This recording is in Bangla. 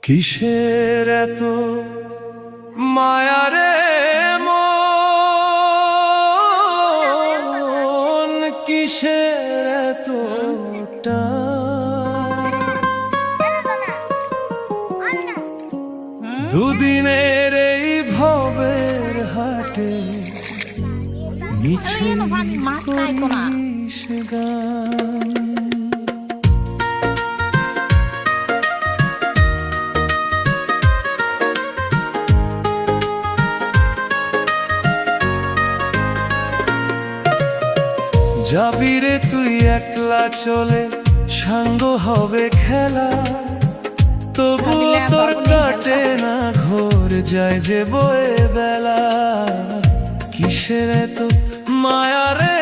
কিসের এত মায়া রে মন, কিসের এত টান? দুদিনের এই ভবের হাটে মিছে করিস গান। যাবি রে তুই একলা চলে, সাঙ্গ হবে খেলা, তবু তোর কাটে না ঘোর, যায় যে বয়ে বেলা। কিসের এত মায়া রে